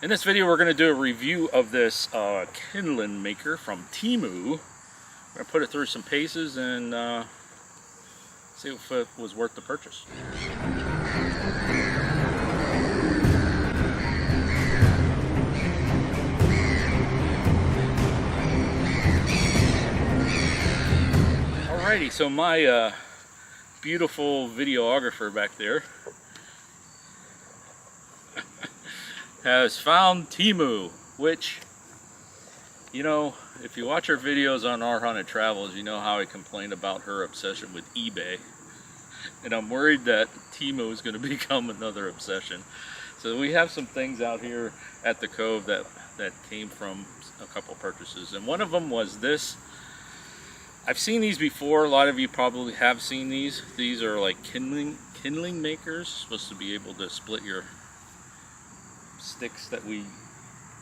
In this video, we're going to do a review of this kindling maker from Temu. We're going to put it through some paces and see if it was worth the purchase. Alrighty, so my beautiful videographer back there has found Temu, which, you know, if you watch her videos on Our Haunted Travels, you know how I complained about her obsession with eBay. And I'm worried that Temu is going to become another obsession. So we have some things out here at the Cove that came from a couple purchases. And one of them was this. I've seen these before. A lot of you probably have seen these. These are like kindling makers, supposed to be able to split your sticks that we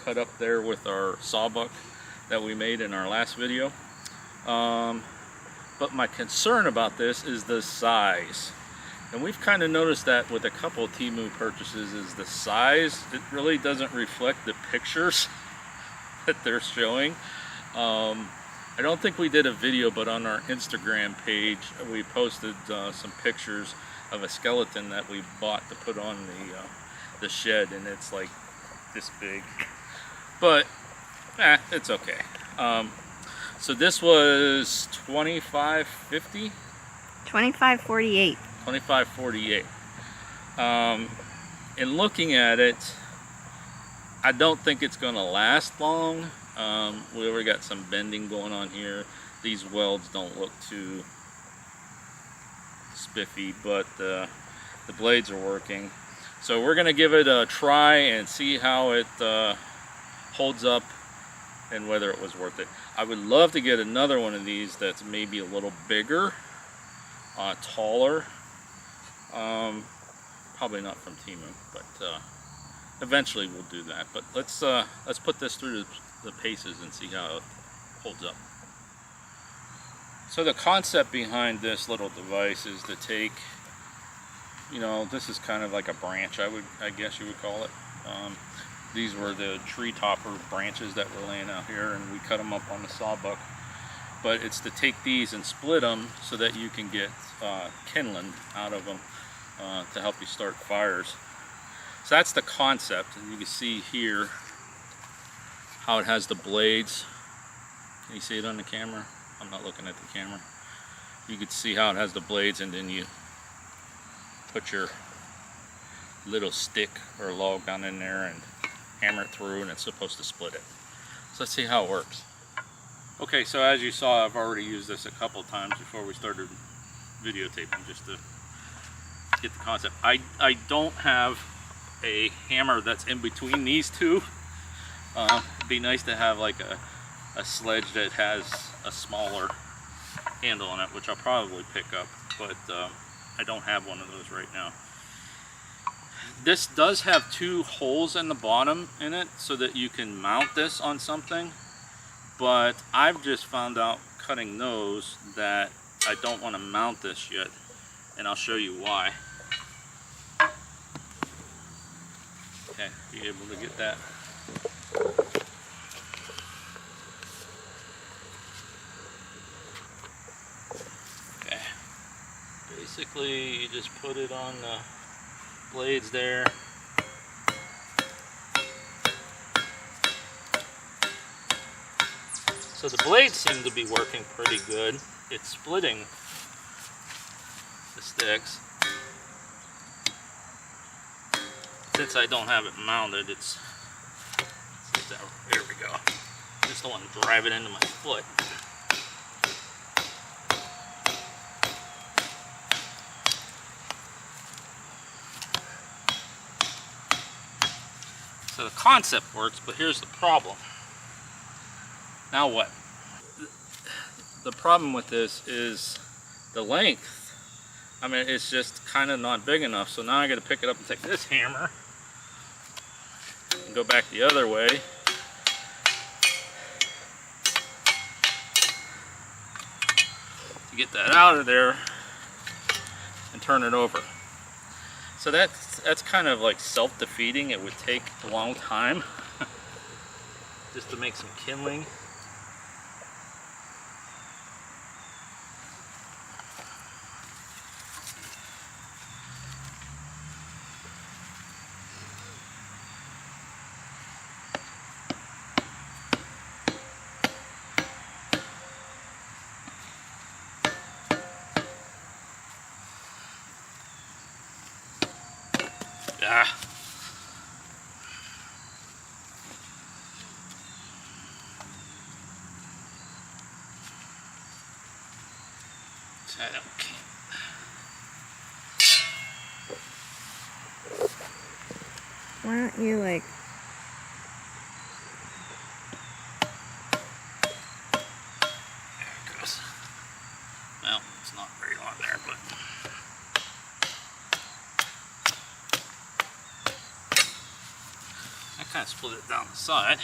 cut up there with our sawbuck that we made in our last video. But my concern about this is the size. And we've kind of noticed that with a couple of Temu purchases is the size. It really doesn't reflect the pictures that they're showing. I don't think we did a video, but on our Instagram page we posted some pictures of a skeleton that we bought to put on the shed, and it's like this big, but it's okay. So this was $25.50, $25.48. $25.48. And looking at it, I don't think it's gonna last long. We already got some bending going on here. These welds don't look too spiffy, but the blades are working. So we're going to give it a try and see how it holds up and whether it was worth it. I would love to get another one of these that's maybe a little bigger, taller. Probably not from Temu, but eventually we'll do that. But let's put this through the paces and see how it holds up. So the concept behind this little device is to take, you know, this is kind of like a branch, I guess you would call it. These were the tree topper branches that were laying out here, and we cut them up on the sawbuck. But it's to take these and split them so that you can get kindling out of them to help you start fires. So that's the concept, and you can see here how it has the blades. Can you see it on the camera? I'm not looking at the camera. You can see how it has the blades, and then you put your little stick or log down in there and hammer it through, and it's supposed to split it. So let's see how it works. Okay, so as you saw, I've already used this a couple times before we started videotaping, just to get the concept. I don't have a hammer that's in between these two. It'd be nice to have like a sledge that has a smaller handle on it, which I'll probably pick up, but I don't have one of those right now. This does have two holes in the bottom in it so that you can mount this on something, but I've just found out cutting those that I don't want to mount this yet, and I'll show you why. Okay, be able to get that. Okay, basically you just put it on the blades there. So the blades seem to be working pretty good. It's splitting the sticks. Since I don't have it mounted, there we go. Just don't want to drive it into my foot. So the concept works, but here's the problem. Now what? The problem with this is the length. I mean, it's just kind of not big enough. So now I got to pick it up and take this hammer and go back the other way. To get that out of there and turn it over. So that's kind of like self-defeating. It would take a long time just to make some kindling. Ah. Okay. Why don't you like... There it goes. Well, it's not very on there, but... I kind of split it down the side.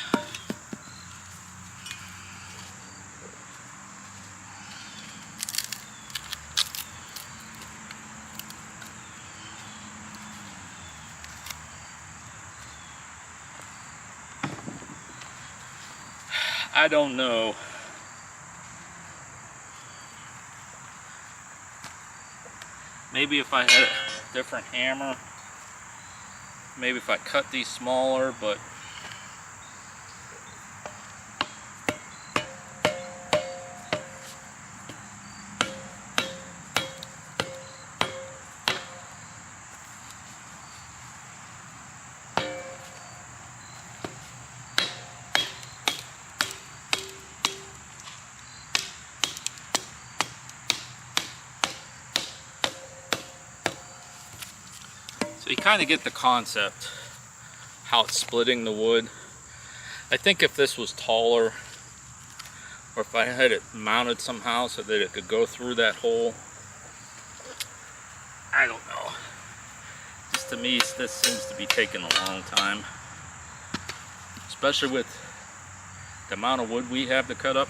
I don't know. Maybe if I had a different hammer, maybe if I cut these smaller, but you kind of get the concept, how it's splitting the wood. I think if this was taller, or if I had it mounted somehow so that it could go through that hole, I don't know. Just to me, this seems to be taking a long time, especially with the amount of wood we have to cut up.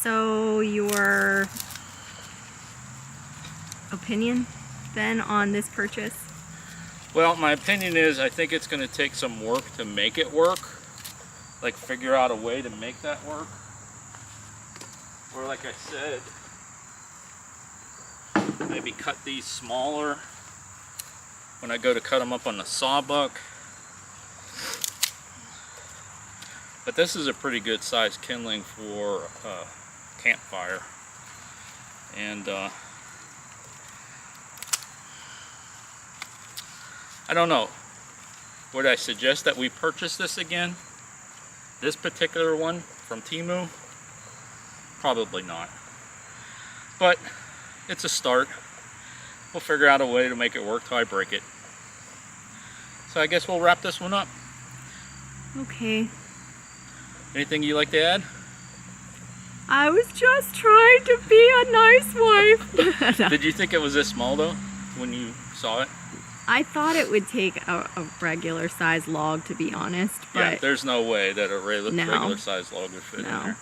So your opinion then on this purchase? Well, my opinion is I think it's going to take some work to make it work. Like figure out a way to make that work. Or like I said, maybe cut these smaller when I go to cut them up on the sawbuck. But this is a pretty good size kindling for campfire. And I don't know. Would I suggest that we purchase this again? This particular one from Temu? Probably not. But it's a start. We'll figure out a way to make it work till I break it. So I guess we'll wrap this one up. Okay. Anything you'd like to add? I was just trying to be a nice wife. Did you think it was this small though, when you saw it? I thought it would take a regular size log, to be honest. But Yeah, there's no way that a regular size log would fit in No. there.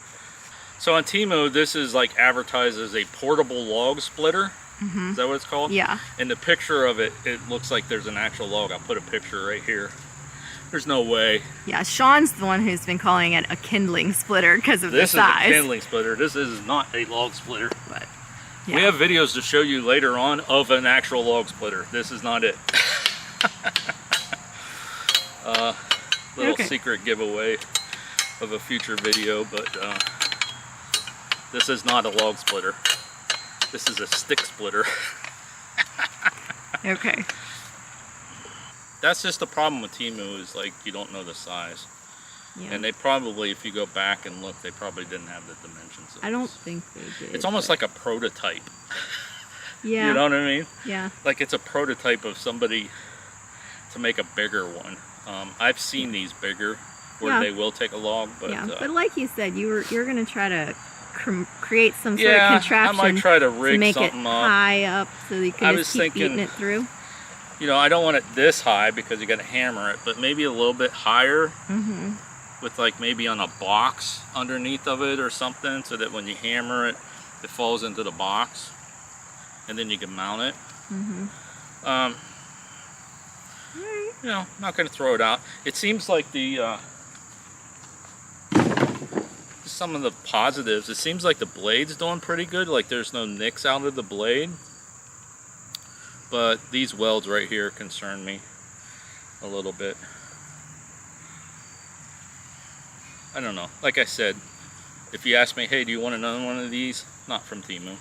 So on Temu, this is like advertised as a portable log splitter. Is that what it's called? Yeah. And the picture of it, it looks like there's an actual log. I'll put a picture right here. There's no way. Yeah, Sean's the one who's been calling it a kindling splitter because of the size. This is a kindling splitter. This is not a log splitter. But yeah. We have videos to show you later on of an actual log splitter. This is not it. Little secret giveaway of a future video, but this is not a log splitter. This is a stick splitter. Okay. That's just the problem with Temu, is like you don't know the size. Yeah. And they probably, if you go back and look, they probably didn't have the dimensions of I don't this. think they did. It's almost like a prototype. Yeah. You know what I mean? Yeah. Like it's a prototype of somebody to make a bigger one. I've seen these bigger where they will take a log, but yeah. But like you said, you're gonna try to create some sort of contraption. I might try to rig to make something it up. high up so you can just keep beating it through. You know, I don't want it this high because you got to hammer it, but maybe a little bit higher. with like maybe on a box underneath of it or something, so that when you hammer it, it falls into the box, and then you can mount it. You know, not going to throw it out. It seems like the some of the positives, it seems like the blade's doing pretty good, like there's no nicks out of the blade, but these welds right here concern me a little bit. I don't know, like I said, if you ask me, hey, do you want another one of these? Not from Temu.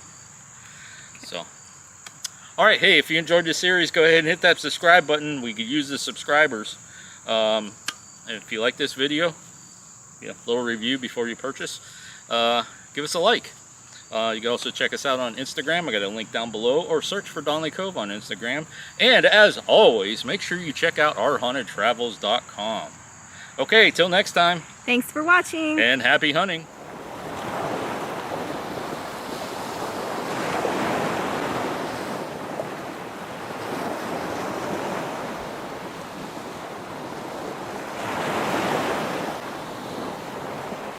So alright, hey, if you enjoyed this series, go ahead and hit that subscribe button. We could use the subscribers. And if you like this video, little review before you purchase, give us a like. You can also check us out on Instagram. I got a link down below, or search for Donley Cove on Instagram. And as always, make sure you check out ourhauntedtravels.com. Okay, till next time. Thanks for watching. And happy hunting.